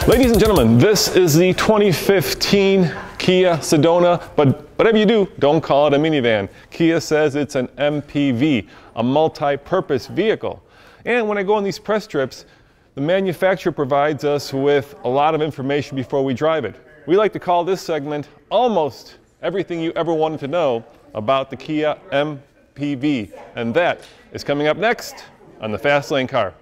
Ladies and gentlemen, this is the 2015 Kia Sedona, but whatever you do, don't call it a minivan. Kia says it's an MPV, a multi-purpose vehicle. And when I go on these press trips, the manufacturer provides us with a lot of information before we drive it. We like to call this segment almost everything you ever wanted to know about the Kia MPV. And that is coming up next on the Fast Lane Car.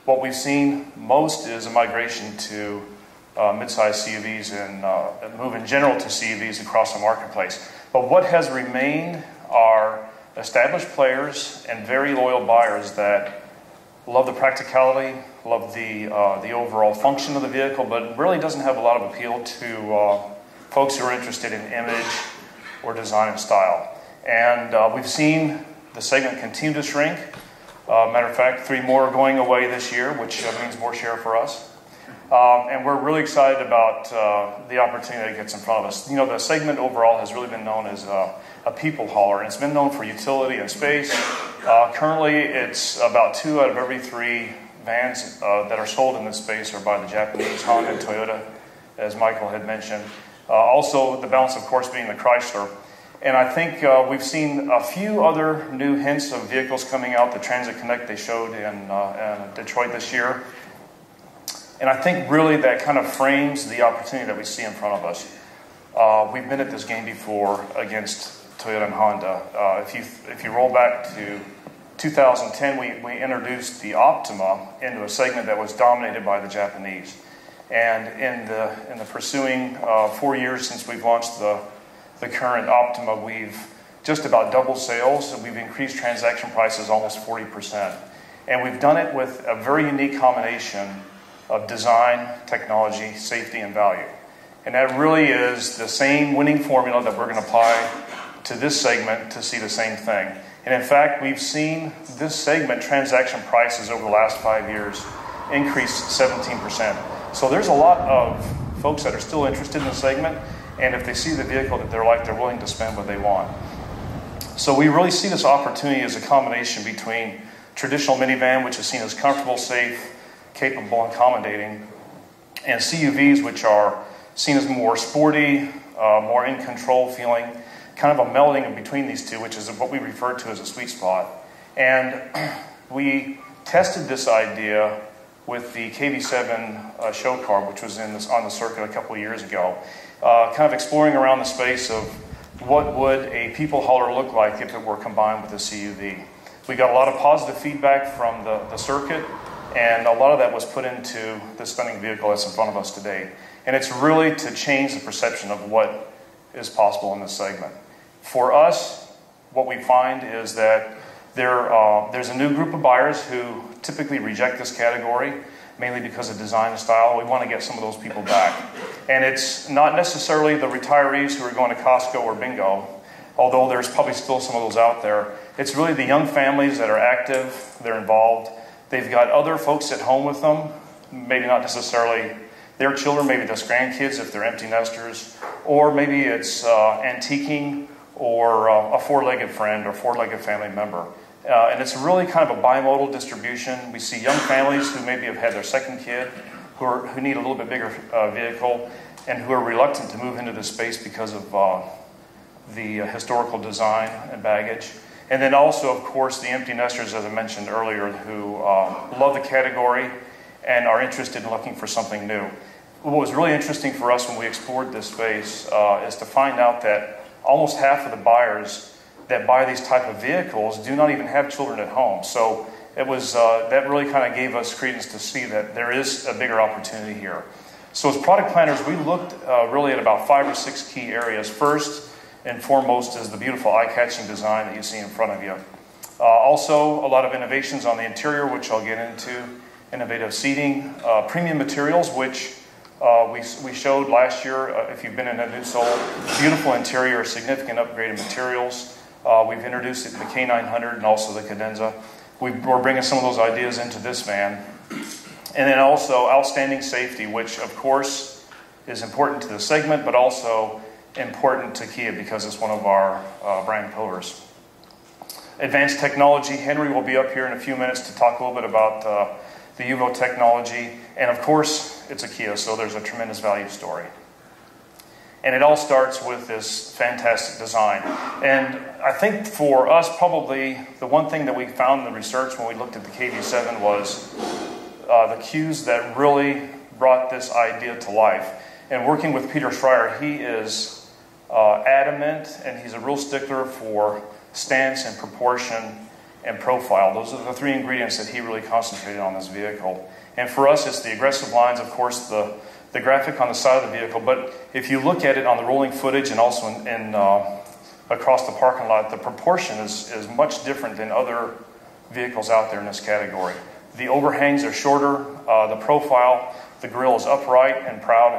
What we've seen most is a migration to mid-size CUVs and a move in general to CUVs across the marketplace. But what has remained are established players and very loyal buyers that love the practicality, love the overall function of the vehicle, but really doesn't have a lot of appeal to folks who are interested in image or design and style. And we've seen the segment continue to shrink. Matter of fact, 3 more are going away this year, which means more share for us. And we're really excited about the opportunity that gets in front of us. You know, the segment overall has really been known as a people hauler, and it's been known for utility and space. Currently, it's about 2 out of every 3 vans that are sold in this space are by the Japanese, Honda and Toyota, as Michael had mentioned. Also, the balance, of course, being the Chrysler. And I think we've seen a few other new hints of vehicles coming out. The Transit Connect they showed in Detroit this year. And I think really that kind of frames the opportunity that we see in front of us. We've been at this game before against Toyota and Honda. If you roll back to 2010, we introduced the Optima into a segment that was dominated by the Japanese. And in the pursuing 4 years since we've launched the current Optima, we've just about doubled sales, and we've increased transaction prices almost 40%. And we've done it with a very unique combination of design, technology, safety, and value. And that really is the same winning formula that we're going to apply to this segment to see the same thing. And in fact, we've seen this segment transaction prices over the last 5 years increase 17%. So there's a lot of folks that are still interested in the segment, and if they see the vehicle that they're willing to spend what they want. So we really see this opportunity as a combination between traditional minivan, which is seen as comfortable, safe, capable, and accommodating, and CUVs, which are seen as more sporty, more in control feeling, kind of a melding in between these two, which is what we refer to as a sweet spot. And we tested this idea with the KV7 show car, which was on the circuit a couple of years ago, kind of exploring around the space of what would a people hauler look like if it were combined with a CUV. We got a lot of positive feedback from the circuit, and a lot of that was put into the stunning vehicle that's in front of us today. And it's really to change the perception of what is possible in this segment. For us, what we find is that there's a new group of buyers who typically reject this category, mainly because of design and style. We want to get some of those people back. And it's not necessarily the retirees who are going to Costco or Bingo, although there's probably still some of those out there. It's really the young families that are active, they're involved. They've got other folks at home with them, maybe not necessarily their children, maybe just grandkids if they're empty nesters, or maybe it's antiquing or a 4-legged friend or 4-legged family member. And it's really kind of a bimodal distribution. We see young families who maybe have had their second kid, who need a little bit bigger vehicle, and who are reluctant to move into this space because of the historical design and baggage. And then also, of course, the empty nesters, as I mentioned earlier, who love the category and are interested in looking for something new. What was really interesting for us when we explored this space is to find out that almost half of the buyers that buy these type of vehicles do not even have children at home. So it was that really kind of gave us credence to see that there is a bigger opportunity here. So as product planners, we looked really at about 5 or 6 key areas. First and foremost is the beautiful eye-catching design that you see in front of you. Also, a lot of innovations on the interior, which I'll get into. Innovative seating, premium materials, which we showed last year. If you've been in a new sold, beautiful interior, significant upgraded materials. We've introduced it in the K900 and also the Cadenza. We're bringing some of those ideas into this van. And then also outstanding safety, which of course is important to the segment, but also important to Kia because it's one of our brand pillars. Advanced technology. Henry will be up here in a few minutes to talk a little bit about the UVO technology. And of course, it's a Kia, so there's a tremendous value story. And it all starts with this fantastic design. And I think for us, probably the one thing that we found in the research when we looked at the KV7 was the cues that really brought this idea to life. And working with Peter Schreier, he is adamant, and he's a real stickler for stance and proportion and profile. Those are the three ingredients that he really concentrated on this vehicle. And for us, it's the aggressive lines, of course, the graphic on the side of the vehicle. But if you look at it on the rolling footage and also in across the parking lot, the proportion is much different than other vehicles out there in this category. The overhangs are shorter. The profile, the grille is upright and proud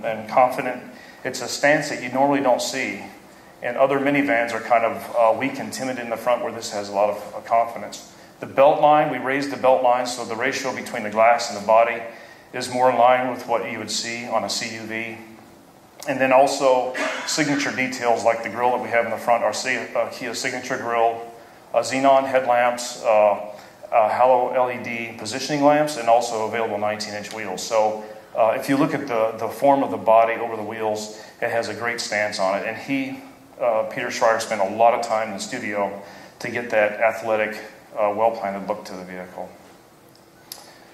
and confident. It's a stance that you normally don't see. And other minivans are kind of weak and timid in the front, where this has a lot of confidence. The belt line, we raised the belt line so the ratio between the glass and the body is more in line with what you would see on a CUV. And then also signature details like the grille that we have in the front, our Kia signature grille, xenon headlamps, halo LED positioning lamps, and also available 19-inch wheels. So if you look at the form of the body over the wheels, it has a great stance on it. And Peter Schreier spent a lot of time in the studio to get that athletic, well-planted look to the vehicle.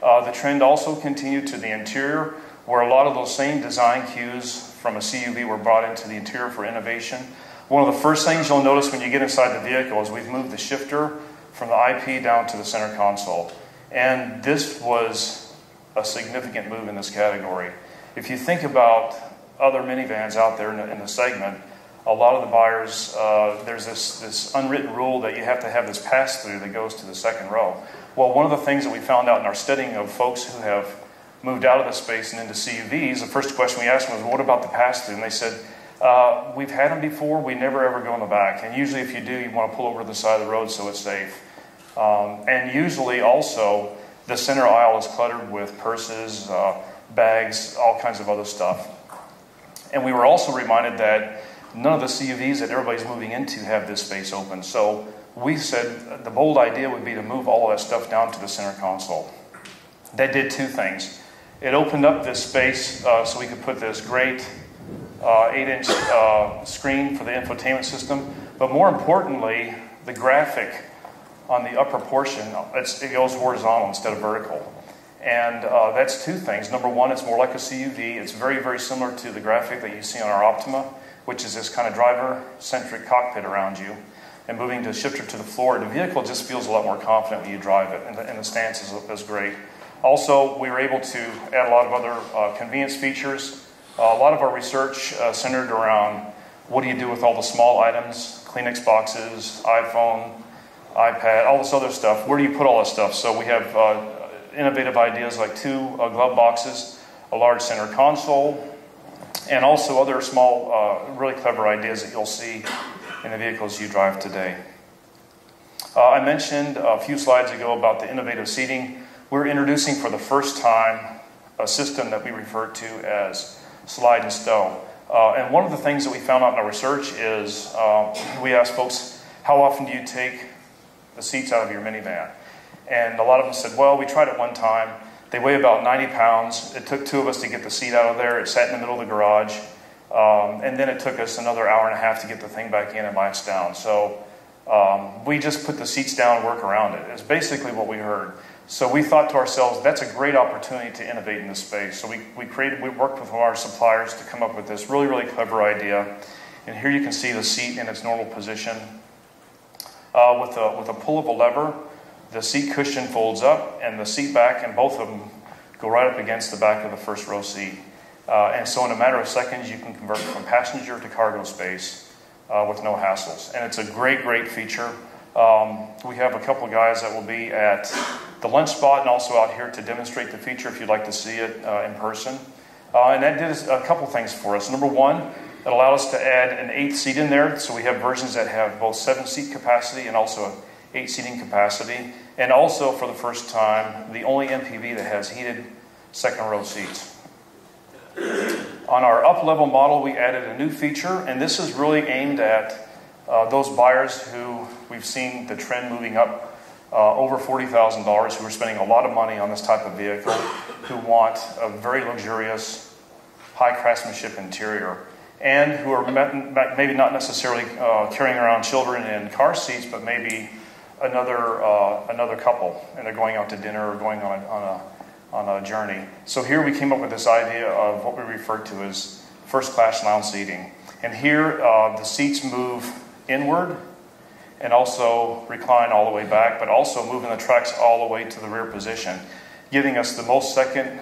The trend also continued to the interior, where a lot of those same design cues from a CUV were brought into the interior for innovation. One of the first things you'll notice when you get inside the vehicle is we've moved the shifter from the IP down to the center console. And this was a significant move in this category. If you think about other minivans out there in the segment, a lot of the buyers, there's this unwritten rule that you have to have this pass-through that goes to the second row. Well, one of the things that we found out in our studying of folks who have moved out of this space and into CUVs, the first question we asked them was, what about the pass-through? And they said, we've had them before, we never ever go in the back. And usually if you do, you want to pull over to the side of the road so it's safe. And usually also, the center aisle is cluttered with purses, bags, all kinds of other stuff. And we were also reminded that none of the CUVs that everybody's moving into have this space open. So we said the bold idea would be to move all of that stuff down to the center console. That did two things. It opened up this space so we could put this great 8-inch screen for the infotainment system. But more importantly, the graphic on the upper portion, it goes horizontal instead of vertical. And that's two things. Number one, it's more like a CUV. It's very, very similar to the graphic that you see on our Optima, which is this kind of driver-centric cockpit around you. And moving the shifter to the floor, the vehicle just feels a lot more confident when you drive it, and the stance is great. Also, we were able to add a lot of other convenience features. A lot of our research centered around what do you do with all the small items, Kleenex boxes, iPhone, iPad, all this other stuff. Where do you put all this stuff? So we have innovative ideas like 2 glove boxes, a large center console, and also other small, really clever ideas that you'll see in the vehicles you drive today. I mentioned a few slides ago about the innovative seating. We're introducing for the first time a system that we refer to as slide and stow. And one of the things that we found out in our research is we asked folks, how often do you take the seats out of your minivan? And a lot of them said, well, we tried it one time. They weigh about 90 pounds. It took 2 of us to get the seat out of there. It sat in the middle of the garage. And then it took us another hour and a half to get the thing back in and bias down. So we just put the seats down and work around it. It's basically what we heard. So we thought to ourselves, that's a great opportunity to innovate in this space. So we worked with our suppliers to come up with this really, really clever idea. And here you can see the seat in its normal position. With a pull of a lever, the seat cushion folds up, and the seat back, and both of them go right up against the back of the first row seat. And so in a matter of seconds, you can convert from passenger to cargo space with no hassles. And it's a great, great feature. We have a couple of guys that will be at the lunch spot and also out here to demonstrate the feature if you'd like to see it in person. And that did a couple things for us. Number one, it allowed us to add an 8th seat in there. So we have versions that have both 7-seat capacity and also 8-seating capacity. And also, for the first time, the only MPV that has heated second row seats. On our up-level model, we added a new feature, and this is really aimed at those buyers who we've seen the trend moving up over $40,000, who are spending a lot of money on this type of vehicle, who want a very luxurious, high craftsmanship interior, and who are maybe not necessarily carrying around children in car seats, but maybe another couple, and they're going out to dinner or going on a journey. So here we came up with this idea of what we refer to as first-class lounge seating. And here the seats move inward and also recline all the way back, but also moving the tracks all the way to the rear position, giving us the most second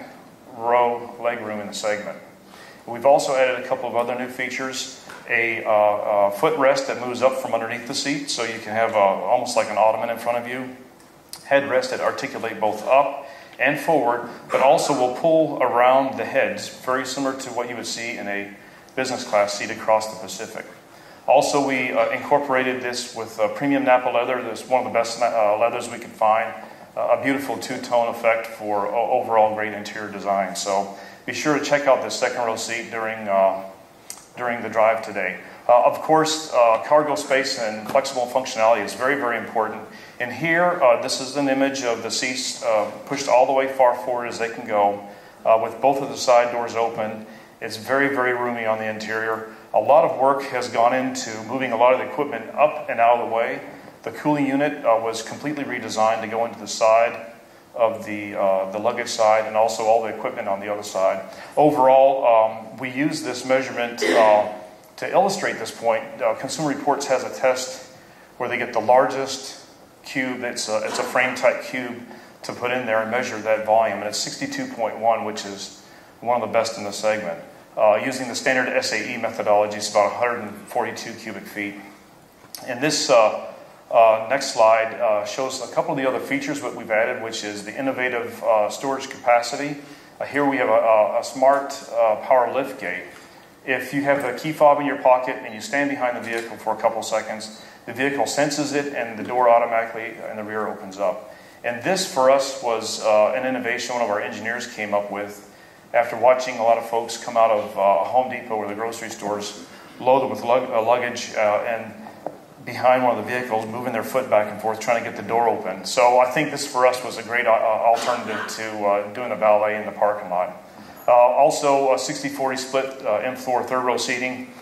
row legroom in the segment. We've also added a couple of other new features, a footrest that moves up from underneath the seat, so you can have almost like an ottoman in front of you, headrests that articulate both up and forward, but also will pull around the heads, very similar to what you would see in a business class seat across the Pacific. Also, we incorporated this with premium Napa leather. This is one of the best leathers we could find. A beautiful two-tone effect for overall great interior design. So be sure to check out this second row seat during the drive today. Of course, cargo space and flexible functionality is very, very important. And here, this is an image of the seats pushed all the way far forward as they can go, with both of the side doors open. It's very, very roomy on the interior. A lot of work has gone into moving a lot of the equipment up and out of the way. The cooling unit was completely redesigned to go into the side of the luggage side, and also all the equipment on the other side. Overall, we use this measurement to illustrate this point. Consumer Reports has a test where they get the largest cube. It's a frame-type cube to put in there and measure that volume, and it's 62.1, which is one of the best in the segment. Using the standard SAE methodology, it's about 142 cubic feet. And this next slide shows a couple of the other features that we've added, which is the innovative storage capacity. Here we have a smart power lift gate. If you have the key fob in your pocket and you stand behind the vehicle for a couple seconds, the vehicle senses it and the door automatically in the rear opens up. And this for us was an innovation one of our engineers came up with after watching a lot of folks come out of Home Depot or the grocery stores loaded with luggage and behind one of the vehicles, moving their foot back and forth, trying to get the door open. So I think this for us was a great alternative to doing the valet in the parking lot. Also, a 60-40 split in-floor third row seating.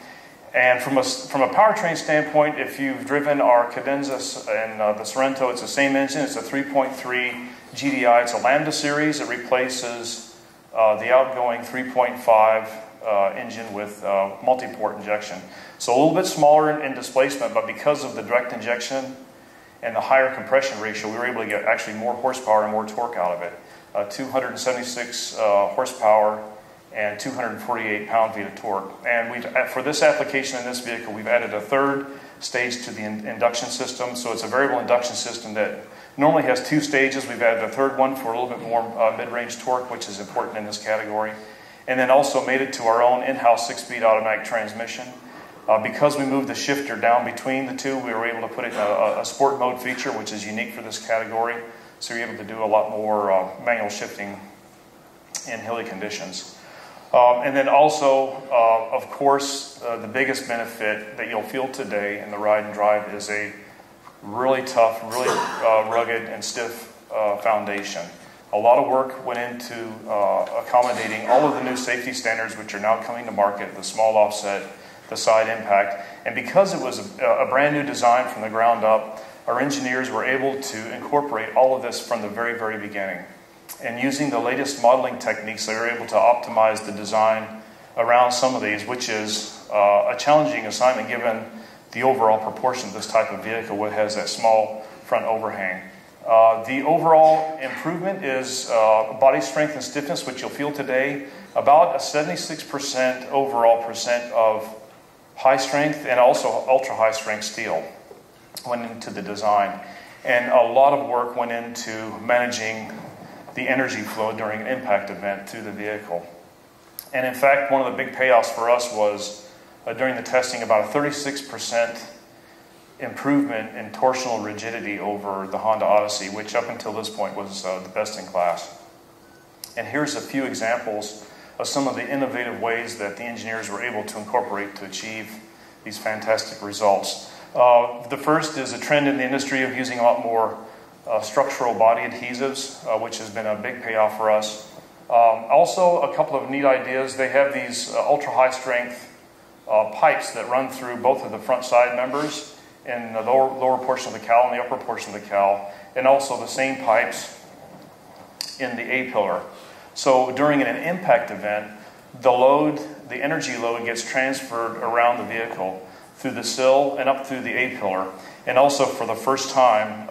And from a powertrain standpoint, if you've driven our Cadenza and the Sorento, it's the same engine. It's a 3.3 GDI. It's a Lambda series. It replaces the outgoing 3.5 engine with multi-port injection. So a little bit smaller in displacement, but because of the direct injection and the higher compression ratio, we were able to get actually more horsepower and more torque out of it. 276 horsepower and 248 pound-feet of torque. And for this application in this vehicle, we've added a third stage to the induction system. So it's a variable induction system that normally has two stages. We've added a third one for a little bit more mid-range torque, which is important in this category. And then also made it to our own in-house 6-speed automatic transmission. Because we moved the shifter down between the two, we were able to put in a sport mode feature, which is unique for this category. So you're able to do a lot more manual shifting in hilly conditions. And then also, of course, the biggest benefit that you'll feel today in the ride and drive is a really tough, really rugged and stiff foundation. A lot of work went into accommodating all of the new safety standards which are now coming to market, the small offset, the side impact. And because it was a brand new design from the ground up, our engineers were able to incorporate all of this from the very, very beginning. And using the latest modeling techniques, they were able to optimize the design around some of these, which is a challenging assignment given the overall proportion of this type of vehicle, which has that small front overhang. The overall improvement is body strength and stiffness, which you'll feel today. About a 76% overall percent of high strength and also ultra high strength steel went into the design. And a lot of work went into managing the energy flow during an impact event through the vehicle. And in fact, one of the big payoffs for us was during the testing about a 36% improvement in torsional rigidity over the Honda Odyssey, which up until this point was the best in class. And here's a few examples some of the innovative ways that the engineers were able to incorporate to achieve these fantastic results. The first is a trend in the industry of using a lot more structural body adhesives, which has been a big payoff for us. Also, a couple of neat ideas. They have these ultra-high strength pipes that run through both of the front side members in the lower portion of the cowl and the upper portion of the cowl, and also the same pipes in the A-pillar. So during an impact event, the energy load gets transferred around the vehicle through the sill and up through the A-pillar. And also for the first time,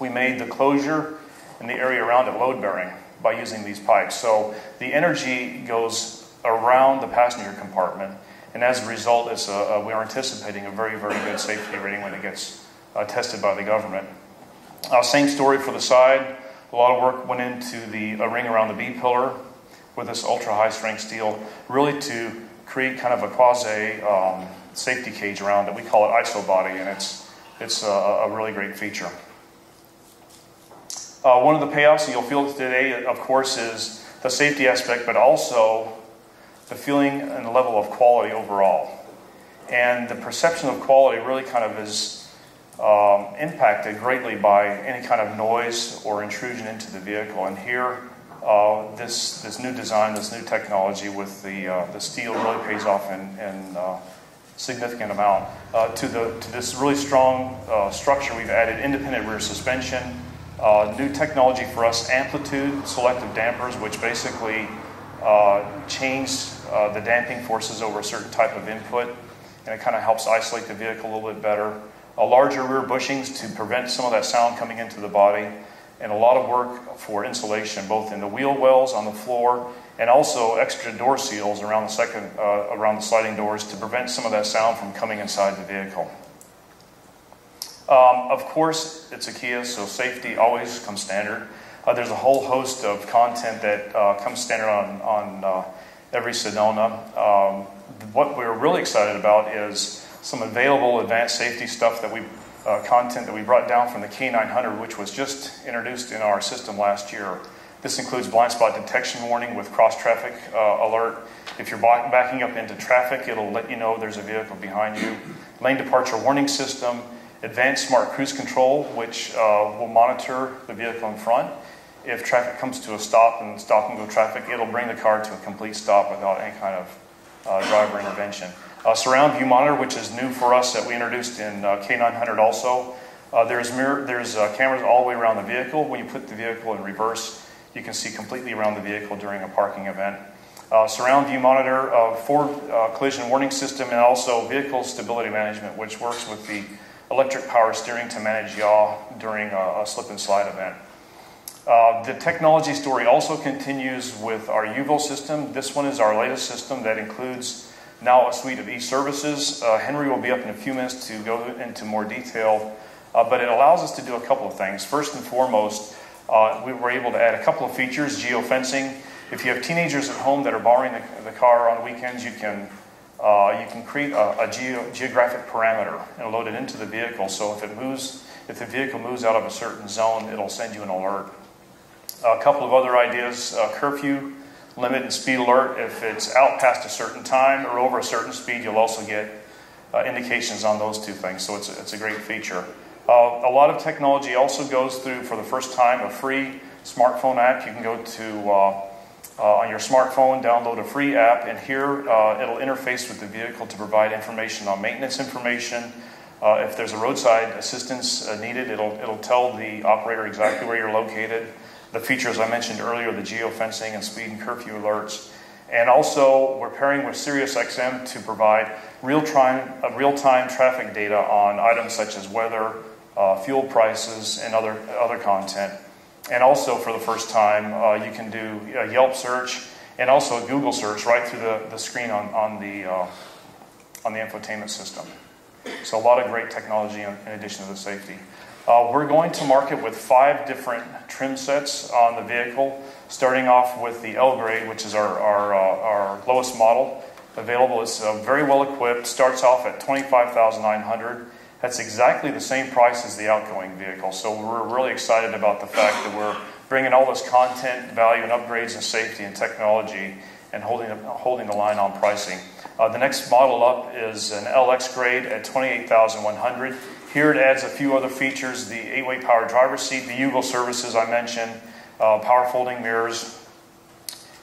we made the closure and the area around it load-bearing by using these pipes. So the energy goes around the passenger compartment, and as a result, we are anticipating a very, very good safety rating when it gets tested by the government. Same story for the side. A lot of work went into the ring around the B-pillar with this ultra-high strength steel, really to create kind of a quasi safety cage around it. We call it ISO body, and it's a really great feature. One of the payoffs that you'll feel today, of course, is the safety aspect, but also the feeling and the level of quality overall. And the perception of quality really kind of is impacted greatly by any kind of noise or intrusion into the vehicle. And here, this new design, this new technology with the steel really pays off in significant amount. To this really strong structure, we've added independent rear suspension, new technology for us, amplitude selective dampers, which basically change the damping forces over a certain type of input, and it kind of helps isolate the vehicle a little bit better. Larger rear bushings to prevent some of that sound coming into the body, and a lot of work for insulation, both in the wheel wells on the floor, and also extra door seals around the sliding doors to prevent some of that sound from coming inside the vehicle. Of course, it's a Kia, so safety always comes standard. There's a whole host of content that comes standard on every Sedona. What we're really excited about is some available advanced safety stuff that content that we brought down from the K900, which was just introduced in our system last year. This includes blind spot detection warning with cross-traffic alert. If you're backing up into traffic, it'll let you know there's a vehicle behind you. Lane departure warning system, advanced smart cruise control, which will monitor the vehicle in front. If traffic comes to a stop and stop-and-go traffic, it'll bring the car to a complete stop without any kind of driver intervention. Surround view monitor, which is new for us, that we introduced in K900 also. There's cameras all the way around the vehicle. When you put the vehicle in reverse, you can see completely around the vehicle during a parking event. Surround view monitor, forward collision warning system, and also vehicle stability management, which works with the electric power steering to manage yaw during a slip and slide event. The technology story also continues with our UVO system. This one is our latest system that includes now a suite of e-services. Henry will be up in a few minutes to go into more detail, but it allows us to do a couple of things. First and foremost, we were able to add a couple of features, geofencing. If you have teenagers at home that are borrowing the car on weekends, you can create a geographic parameter and load it into the vehicle. So if the vehicle moves out of a certain zone, it'll send you an alert. A couple of other ideas, curfew, limit and speed alert. If it's out past a certain time or over a certain speed, you'll also get indications on those two things. So it's a great feature. A lot of technology also goes through, for the first time, a free smartphone app. You can go to, on your smartphone, download a free app, and here it'll interface with the vehicle to provide information on maintenance information. If there's a roadside assistance needed, it'll tell the operator exactly where you're located. The features I mentioned earlier, the geofencing and speed and curfew alerts. And also, we're pairing with SiriusXM to provide real-time traffic data on items such as weather, fuel prices, and other content. And also, for the first time, you can do a Yelp search and also a Google search right through the screen on the infotainment system. So a lot of great technology in addition to the safety. We're going to market with 5 different trim sets on the vehicle, starting off with the L grade, which is our lowest model available. It's very well equipped, starts off at $25,900. That's exactly the same price as the outgoing vehicle. So we're really excited about the fact that we're bringing all this content, value, and upgrades in safety and technology, and holding the line on pricing. The next model up is an LX grade at $28,100. Here it adds a few other features: the 8-way power driver's seat, the Yugo services I mentioned, power folding mirrors,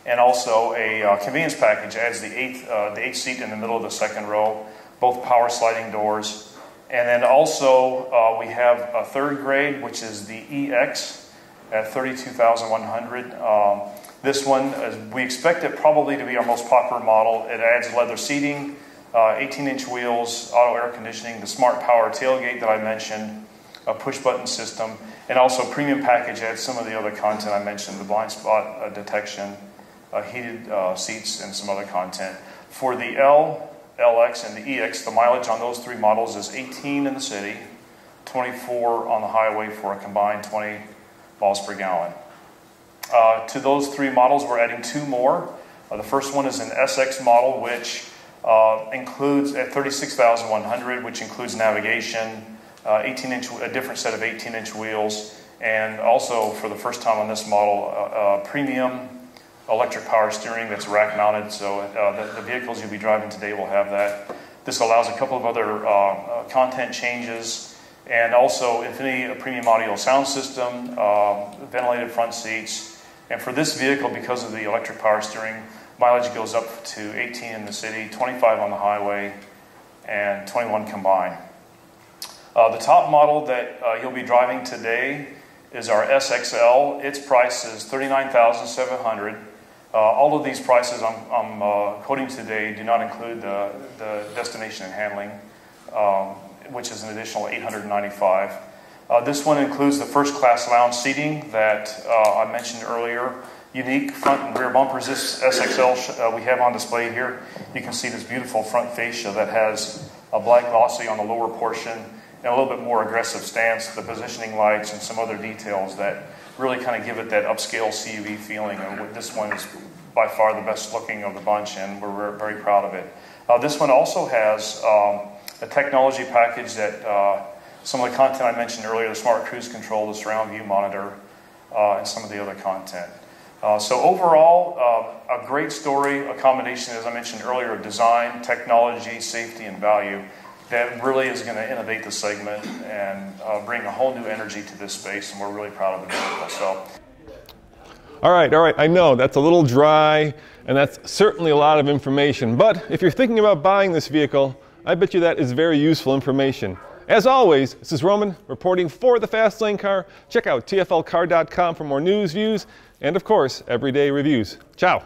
and also a convenience package adds the eighth seat in the middle of the second row, both power sliding doors. And then also we have a third grade, which is the EX at $32,100. This one, we expect it probably to be our most popular model. It adds leather seating, 18-inch wheels, auto air conditioning, the smart power tailgate that I mentioned, a push-button system, and also premium package adds some of the other content I mentioned, the blind spot detection, heated seats, and some other content. For the L, LX, and the EX, the mileage on those three models is 18 in the city, 24 on the highway for a combined 20 miles per gallon. To those three models, we're adding two more. The first one is an SX model, which includes at $36,100, which includes navigation, a different set of 18-inch wheels, and also for the first time on this model, premium electric power steering that's rack mounted. So the vehicles you'll be driving today will have that. This allows a couple of other content changes, and also Infinity premium audio sound system, ventilated front seats. And for this vehicle, because of the electric power steering, mileage goes up to 18 in the city, 25 on the highway, and 21 combined. The top model that you'll be driving today is our SXL. Its price is $39,700. All of these prices I'm quoting today do not include the destination and handling, which is an additional $895. This one includes the first class lounge seating that I mentioned earlier. Unique front and rear bumpers. This SXL we have on display here. You can see this beautiful front fascia that has a black glossy on the lower portion and a little bit more aggressive stance, the positioning lights, and some other details that really kind of give it that upscale CUV feeling. And this one is by far the best looking of the bunch, and we're very proud of it. This one also has a technology package that some of the content I mentioned earlier, the smart cruise control, the surround view monitor, and some of the other content. So overall, a great story, a combination, as I mentioned earlier, of design, technology, safety, and value that really is going to innovate the segment and bring a whole new energy to this space, and we're really proud of the vehicle. So. All right, I know that's a little dry, and that's certainly a lot of information, but if you're thinking about buying this vehicle, I bet you that is very useful information. As always, this is Roman reporting for the Fast Lane Car. Check out tflcar.com for more news, views, and of course, everyday reviews. Ciao.